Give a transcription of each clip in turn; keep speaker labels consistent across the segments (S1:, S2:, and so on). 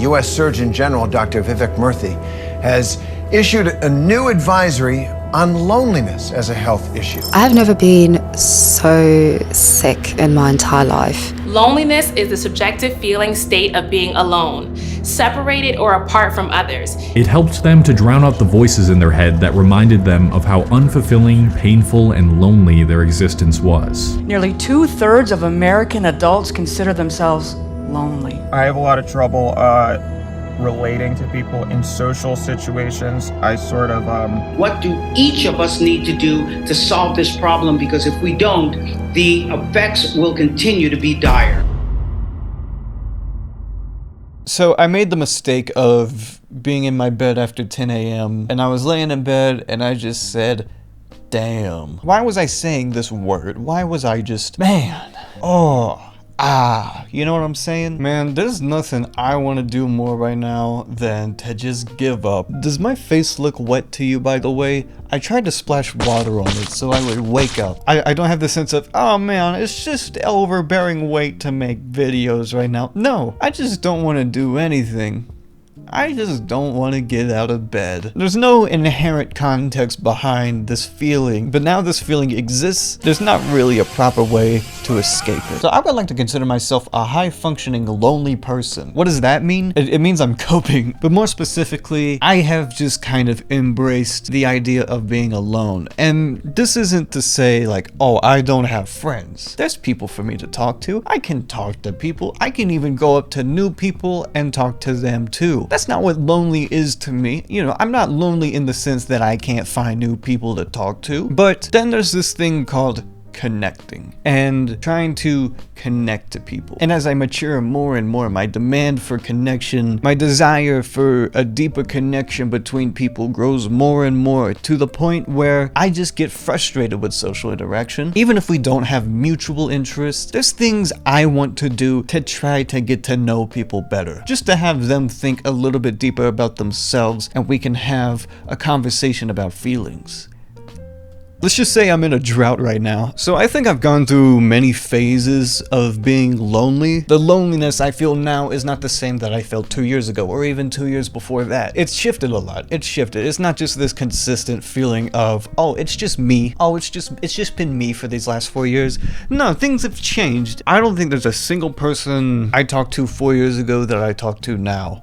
S1: U.S. Surgeon General Dr. Vivek Murthy has issued a new advisory on loneliness as a health issue.
S2: I have never been so sick in my entire life.
S3: Loneliness is the subjective feeling state of being alone, separated or apart from others.
S4: It helped them to drown out the voices in their head that reminded them of how unfulfilling, painful, and lonely their existence was.
S5: Nearly 2/3 of American adults consider themselves lonely.
S6: I have a lot of trouble relating to people in social situations. I sort of
S7: What do each of us need to do to solve this problem? Because if we don't, the effects will continue to be dire.
S8: So I made the mistake of being in my bed after 10 a.m. and I was laying in bed and I just said, damn. Why was I saying this word? Why was I just, man, you know what I'm saying? Man, there's nothing I want to do more right now than to just give up. Does my face look wet to you, by the way? I tried to splash water on it so I would wake up. I don't have the sense of, oh man, it's just overbearing weight to make videos right now. No, I just don't want to do anything. I just don't want to get out of bed. There's no inherent context behind this feeling, but now this feeling exists, there's not really a proper way to escape it. So I would like to consider myself a high-functioning, lonely person. What does that mean? It means I'm coping, but more specifically, I have just kind of embraced the idea of being alone. And this isn't to say like, oh, I don't have friends. There's people for me to talk to. I can talk to people. I can even go up to new people and talk to them too. That's not what lonely is to me. You know, I'm not lonely in the sense that I can't find new people to talk to, but then there's this thing called connecting and trying to connect to people. And as I mature more and more, my demand for connection, my desire for a deeper connection between people grows more and more to the point where I just get frustrated with social interaction. Even if we don't have mutual interests, there's things I want to do to try to get to know people better. Just to have them think a little bit deeper about themselves and we can have a conversation about feelings. Let's just say I'm in a drought right now. So I think I've gone through many phases of being lonely. The loneliness I feel now is not the same that I felt 2 years ago or even 2 years before that. It's shifted a lot. It's shifted. It's not just this consistent feeling of, oh, it's just me. Oh, it's just been me for these last 4 years. No, things have changed. I don't think there's a single person I talked to 4 years ago that I talk to now.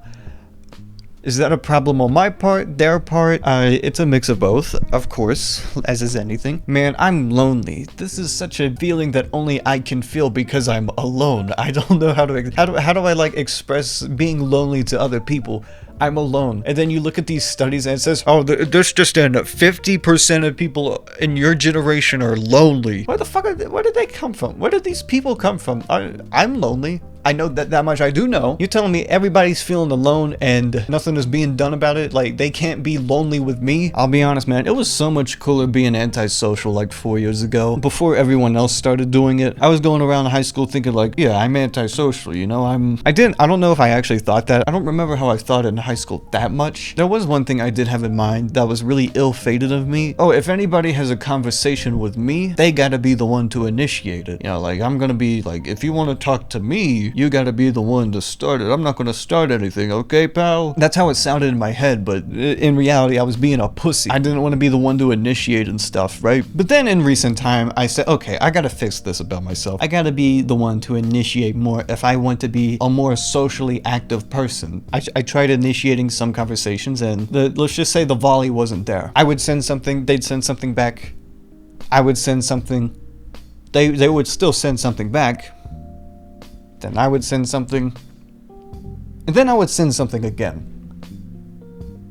S8: Is that a problem on my part, their part? It's a mix of both, of course, as is anything. Man, I'm lonely. This is such a feeling that only I can feel because I'm alone. I don't know how do I like express being lonely to other people. I'm alone. And then you look at these studies and it says, oh, there's just 50% of people in your generation are lonely. Where did they come from? Where did these people come from? I'm lonely. I know that much I do know. You're telling me everybody's feeling alone and nothing is being done about it? Like, they can't be lonely with me? I'll be honest, man, it was so much cooler being antisocial like 4 years ago. Before everyone else started doing it, I was going around high school thinking like, yeah, I'm antisocial, you know? I don't know if I actually thought that. I don't remember how I thought in high school that much. There was one thing I did have in mind that was really ill-fated of me. Oh, if anybody has a conversation with me, they gotta be the one to initiate it. You know, like, I'm gonna be like, if you want to talk to me, you gotta be the one to start it. I'm not gonna start anything, okay, pal? That's how it sounded in my head, but in reality, I was being a pussy. I didn't want to be the one to initiate and stuff, right? But then in recent time, I said, okay, I gotta fix this about myself. I gotta be the one to initiate more if I want to be a more socially active person. I tried initiating some conversations and let's just say the volley wasn't there. I would send something, they'd send something back. I would send something, they would still send something back. Then I would send something, and then I would send something again.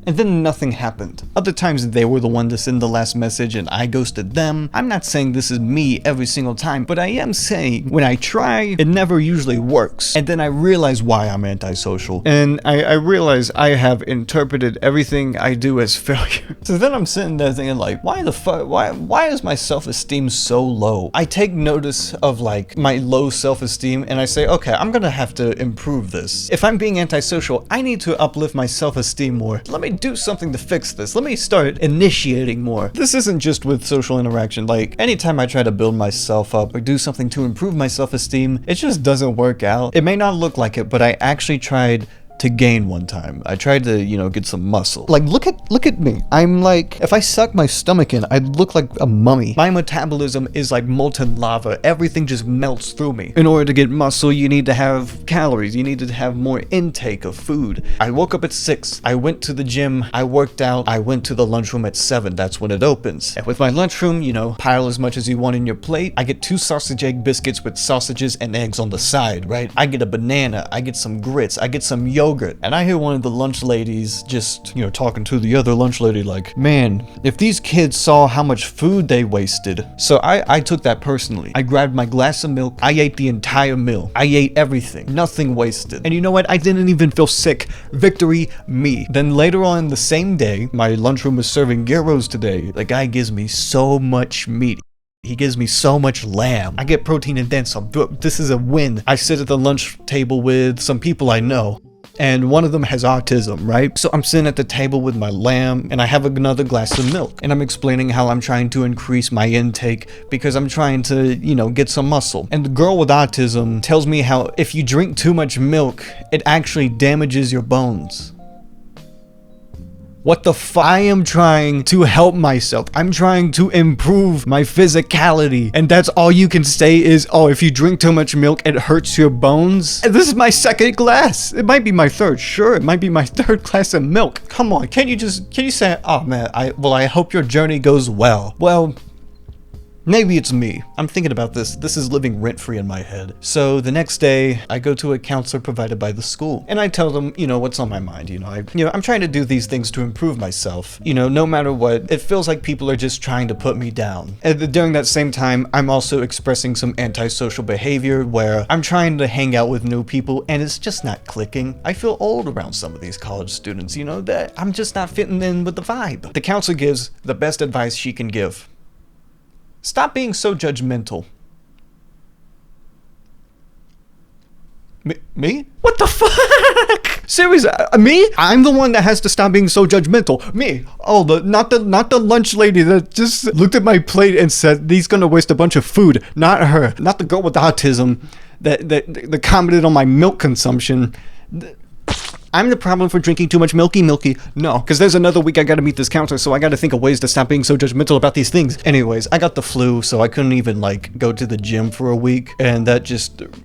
S8: And then nothing happened. Other times they were the one to send the last message and I ghosted them. I'm not saying this is me every single time, but I am saying when I try, it never usually works. And then I realize why I'm antisocial. And I realize I have interpreted everything I do as failure. So then I'm sitting there thinking like, why the fuck, why is my self-esteem so low? I take notice of like my low self-esteem and I say, okay, I'm gonna have to improve this. If I'm being antisocial, I need to uplift my self-esteem more. Let me do something to fix this. Let me start initiating more. This isn't just with social interaction. Like, anytime I try to build myself up or do something to improve my self-esteem, it just doesn't work out. It may not look like it, but I actually tried to gain one time. I tried to, get some muscle. Like, look at me. I'm like, if I suck my stomach in, I'd look like a mummy. My metabolism is like molten lava. Everything just melts through me. In order to get muscle, you need to have calories. You need to have more intake of food. I woke up at 6. I went to the gym. I worked out. I went to the lunchroom at 7. That's when it opens. And with my lunchroom, pile as much as you want in your plate. I get 2 sausage egg biscuits with sausages and eggs on the side, right? I get a banana. I get some grits. I get some yogurt. And I hear one of the lunch ladies just, talking to the other lunch lady like, man, if these kids saw how much food they wasted. So I took that personally. I grabbed my glass of milk. I ate the entire meal. I ate everything. Nothing wasted. And you know what? I didn't even feel sick. Victory, me. Then later on the same day, my lunchroom was serving gyros today. The guy gives me so much meat. He gives me so much lamb. I get protein and then some. This is a win. I sit at the lunch table with some people I know, and one of them has autism, right? So I'm sitting at the table with my lamb, and I have another glass of milk, and I'm explaining how I'm trying to increase my intake because I'm trying to, get some muscle. And the girl with autism tells me how if you drink too much milk, it actually damages your bones. What the fuck? I am trying to help myself. I'm trying to improve my physicality. And that's all you can say is, oh, if you drink too much milk, it hurts your bones. And this is my second glass. It might be my third. Sure, it might be my third glass of milk. Come on, can you say, oh man, I hope your journey goes well. Well, maybe it's me. I'm thinking about this. This is living rent-free in my head. So the next day, I go to a counselor provided by the school. And I tell them, what's on my mind. I'm trying to do these things to improve myself. No matter what, it feels like people are just trying to put me down. And during that same time, I'm also expressing some antisocial behavior where I'm trying to hang out with new people and it's just not clicking. I feel old around some of these college students, that I'm just not fitting in with the vibe. The counselor gives the best advice she can give. Stop being so judgmental. Me? What the fuck? Seriously, me? I'm the one that has to stop being so judgmental. Me? Oh, not the lunch lady that just looked at my plate and said he's gonna waste a bunch of food. Not her. Not the girl with autism that commented on my milk consumption. I'm the problem for drinking too much milky. No, because there's another week I gotta meet this counselor, so I gotta think of ways to stop being so judgmental about these things. Anyways, I got the flu, so I couldn't even go to the gym for a week, and that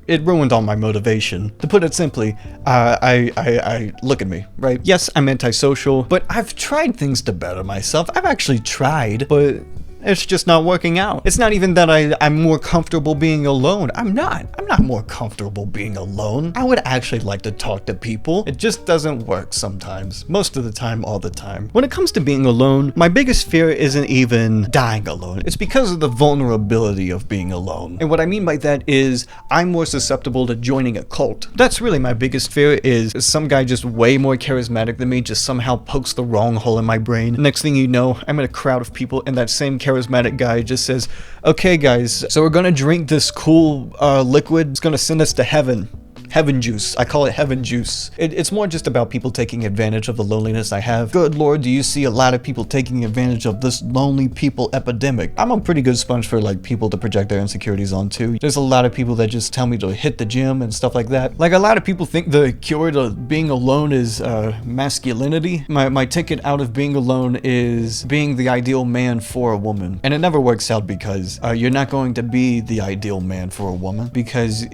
S8: it ruined all my motivation. To put it simply, I look at me, right? Yes, I'm antisocial, but I've tried things to better myself. I've actually tried, but it's just not working out. It's not even that I'm more comfortable being alone. I'm not more comfortable being alone. I would actually like to talk to people. It just doesn't work sometimes. Most of the time, all the time. When it comes to being alone, my biggest fear isn't even dying alone. It's because of the vulnerability of being alone. And what I mean by that is I'm more susceptible to joining a cult. That's really my biggest fear, is some guy just way more charismatic than me just somehow pokes the wrong hole in my brain. Next thing you know, I'm in a crowd of people and that same charismatic guy just says, okay guys, so we're gonna drink this cool liquid. It's gonna send us to heaven. Heaven juice. I call it heaven juice. It's more just about people taking advantage of the loneliness I have. Good Lord, do you see a lot of people taking advantage of this lonely people epidemic? I'm a pretty good sponge for people to project their insecurities onto. There's a lot of people that just tell me to hit the gym and stuff like that. A lot of people think the cure to being alone is masculinity. My ticket out of being alone is being the ideal man for a woman. And it never works out because you're not going to be the ideal man for a woman because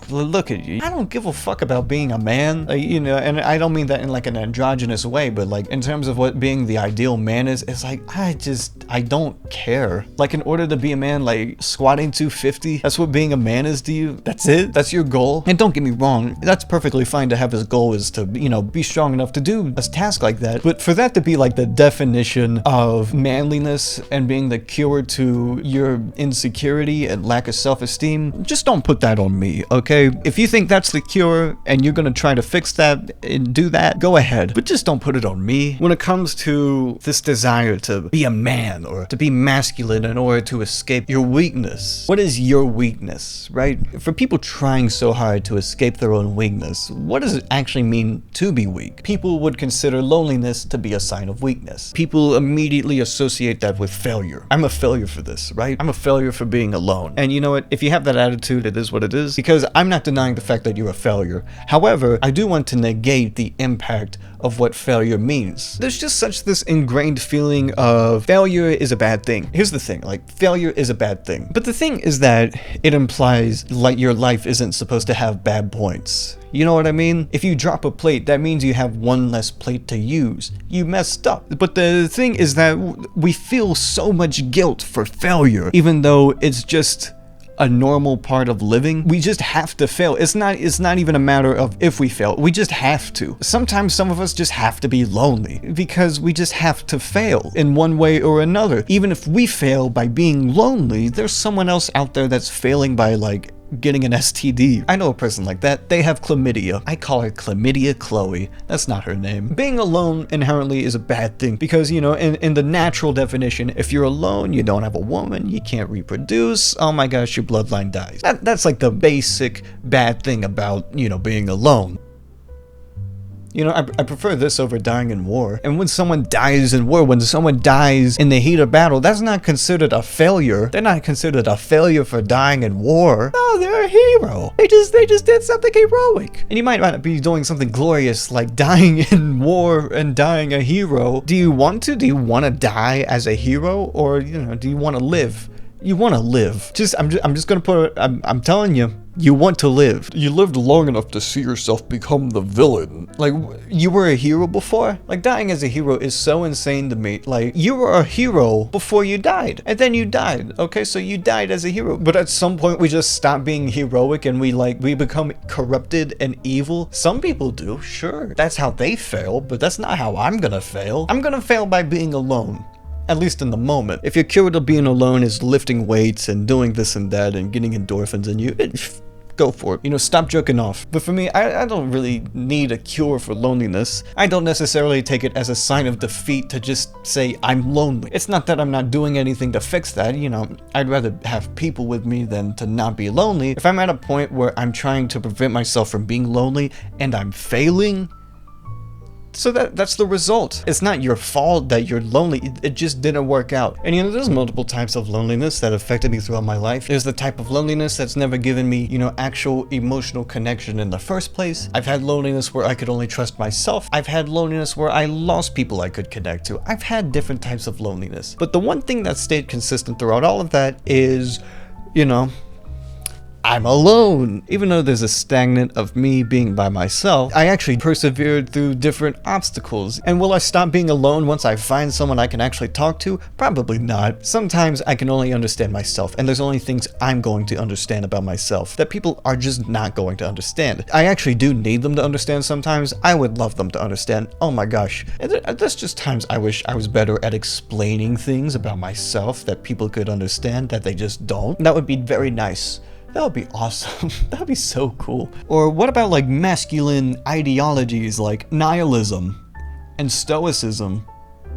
S8: look at you. I don't give a fuck about being a man, and I don't mean that in an androgynous way, but in terms of what being the ideal man is, it's I don't care. In order to be a man, squatting 250, that's what being a man is to you? That's it? That's your goal? And don't get me wrong, that's perfectly fine to have as goal is to, be strong enough to do a task like that, but for that to be the definition of manliness and being the cure to your insecurity and lack of self-esteem, just don't put that on me, okay? If you think that's the cure and you're gonna try to fix that and do that, go ahead, but just don't put it on me. When it comes to this desire to be a man or to be masculine in order to escape your weakness, what is your weakness, right? For people trying so hard to escape their own weakness, what does it actually mean to be weak? People would consider loneliness to be a sign of weakness. People immediately associate that with failure. I'm a failure for this, right? I'm a failure for being alone. And you know what? If you have that attitude, it is what it is, because I'm not denying the fact that that you're a failure. However, I do want to negate the impact of what failure means. There's just such this ingrained feeling of failure is a bad thing. Here's the thing, like, failure is a bad thing. But the thing is that it implies like your life isn't supposed to have bad points. You know what I mean? If you drop a plate, that means you have one less plate to use. You messed up. But the thing is that we feel so much guilt for failure, even though it's just a normal part of living. We just have to fail. It's not even a matter of if we fail. We just have to. Sometimes some of us just have to be lonely because we just have to fail in one way or another. Even if we fail by being lonely, there's someone else out there that's failing by like getting an STD. I know a person like that. They have chlamydia. I call her Chlamydia Chloe. That's not her name. Being alone inherently is a bad thing because, you know, in the natural definition, if you're alone, you don't have a woman, you can't reproduce, oh my gosh, your bloodline dies. That's like the basic bad thing about, you know, being alone. You know, I prefer this over dying in war. And when someone dies in war, when someone dies in the heat of battle, that's not considered a failure. They're not considered a failure for dying in war. No, they're a hero. They just did something heroic. And you might not be doing something glorious like dying in war and dying a hero. Do you want to? Do you want to die as a hero? Or, you know, do you want to live? You want to live. I'm just gonna put it, I'm telling you, you want to live. You lived long enough to see yourself become the villain. Like, you were a hero before? Like, dying as a hero is so insane to me. Like, you were a hero before you died, and then you died. Okay, so you died as a hero. But at some point, we just stop being heroic and we become corrupted and evil. Some people do, sure. That's how they fail, but that's not how I'm gonna fail. I'm gonna fail by being alone. At least in the moment. If your cure to being alone is lifting weights and doing this and that and getting endorphins in you, go for it. You know, stop jerking off. But for me, I don't really need a cure for loneliness. I don't necessarily take it as a sign of defeat to just say I'm lonely. It's not that I'm not doing anything to fix that. You know, I'd rather have people with me than to not be lonely. If I'm at a point where I'm trying to prevent myself from being lonely and I'm failing, so that's the result. It's not your fault that you're lonely. It just didn't work out. And you know, there's multiple types of loneliness that affected me throughout my life. There's the type of loneliness that's never given me, you know, actual emotional connection in the first place. I've had loneliness where I could only trust myself. I've had loneliness where I lost people I could connect to. I've had different types of loneliness. But the one thing that stayed consistent throughout all of that is, you know, I'm alone. Even though there's a stagnant of me being by myself, I actually persevered through different obstacles. And will I stop being alone once I find someone I can actually talk to? Probably not. Sometimes I can only understand myself, and there's only things I'm going to understand about myself that people are just not going to understand. I actually do need them to understand sometimes. I would love them to understand. Oh my gosh. There's just times I wish I was better at explaining things about myself that people could understand that they just don't. That would be very nice. That would be awesome. That would be so cool. Or what about like masculine ideologies like nihilism and stoicism,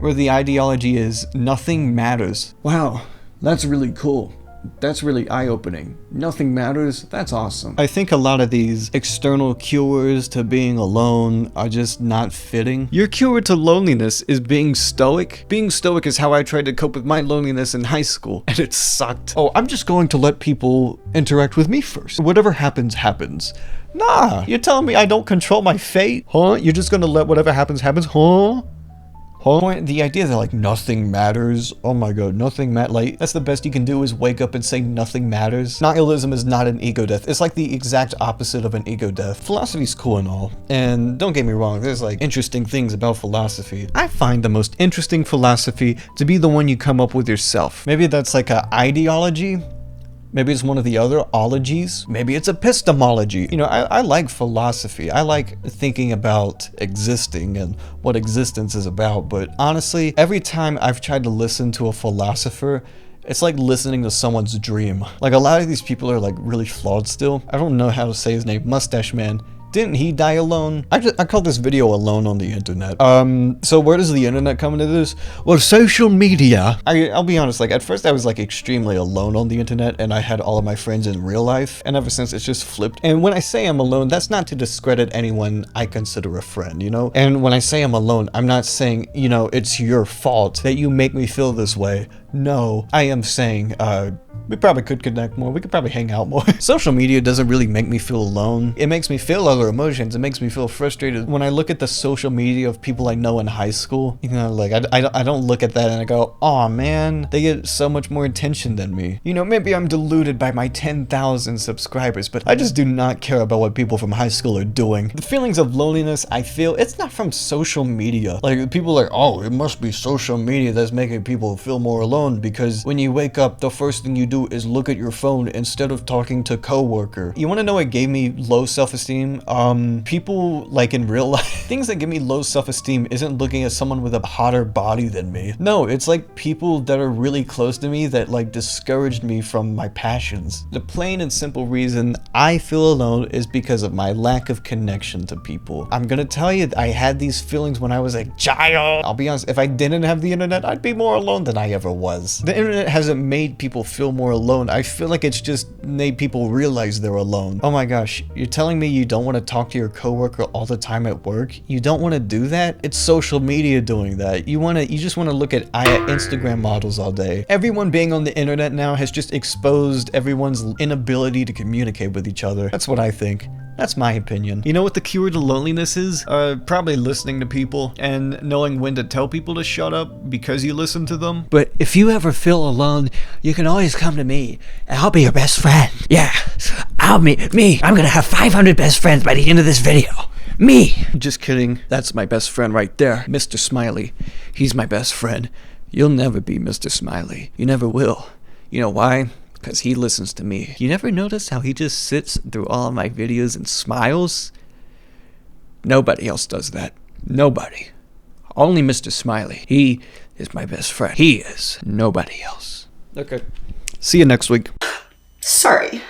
S8: where the ideology is nothing matters? Wow, that's really cool. That's really eye-opening. Nothing matters. That's awesome. I think a lot of these external cures to being alone are just not fitting. Your cure to loneliness is being stoic. Being stoic is how I tried to cope with my loneliness in high school, and it sucked. Oh, I'm just going to let people interact with me first. Whatever happens, happens. Nah, you're telling me I don't control my fate? Huh? You're just gonna let whatever happens, happens? Huh? The idea that like nothing matters, oh my god, nothing matters, like that's the best you can do is wake up and say nothing matters. Nihilism is not an ego death. It's like the exact opposite of an ego death. Philosophy's cool and all, and don't get me wrong, there's like interesting things about philosophy. I find the most interesting philosophy to be the one you come up with yourself. Maybe that's like an ideology. Maybe it's one of the other ologies. Maybe it's epistemology. You know, I like philosophy. I like thinking about existing and what existence is about. But honestly, every time I've tried to listen to a philosopher, it's like listening to someone's dream. Like a lot of these people are like really flawed still. I don't know how to say his name. Mustache Man. Didn't he die alone? I called this video Alone on the Internet. So where does the internet come into this? Well, social media. I'll be honest, like at first I was like extremely alone on the internet and I had all of my friends in real life, and ever since it's just flipped. And when I say I'm alone, that's not to discredit anyone I consider a friend, you know? And when I say I'm alone, I'm not saying, you know, it's your fault that you make me feel this way. No, I am saying, We probably could connect more. We could probably hang out more. Social media doesn't really make me feel alone. It makes me feel other emotions. It makes me feel frustrated. When I look at the social media of people I know in high school, you know, like I don't look at that and I go, oh man, they get so much more attention than me. You know, maybe I'm deluded by my 10,000 subscribers, but I just do not care about what people from high school are doing. The feelings of loneliness I feel, it's not from social media. Like, people are like, oh, it must be social media that's making people feel more alone, because when you wake up, the first thing you do is look at your phone instead of talking to coworker. You want to know what gave me low self-esteem? People like in real life, things that give me low self-esteem isn't looking at someone with a hotter body than me. No, it's like people that are really close to me that like discouraged me from my passions. The plain and simple reason I feel alone is because of my lack of connection to people. I'm gonna tell you, I had these feelings when I was a child. I'll be honest, if I didn't have the internet, I'd be more alone than I ever was. The internet hasn't made people feel more alone. I feel like it's just made people realize they're alone. Oh my gosh, you're telling me you don't want to talk to your coworker all the time at work? You don't want to do that? It's social media doing that. You just want to look at Instagram models all day. Everyone being on the internet now has just exposed everyone's inability to communicate with each other. That's what I think. That's my opinion. You know what the cure to loneliness is? Probably listening to people and knowing when to tell people to shut up because you listen to them.
S9: But if you ever feel alone, you can always come to me, and I'll be your best friend. Yeah, I'm gonna have 500 best friends by the end of this video. Me!
S8: Just kidding. That's my best friend right there, Mr. Smiley. He's my best friend. You'll never be Mr. Smiley. You never will. You know why? Because he listens to me. You never notice how he just sits through all of my videos and smiles? Nobody else does that. Nobody. Only Mr. Smiley. He is my best friend. He is. Nobody else. Okay. See you next week.
S10: Sorry.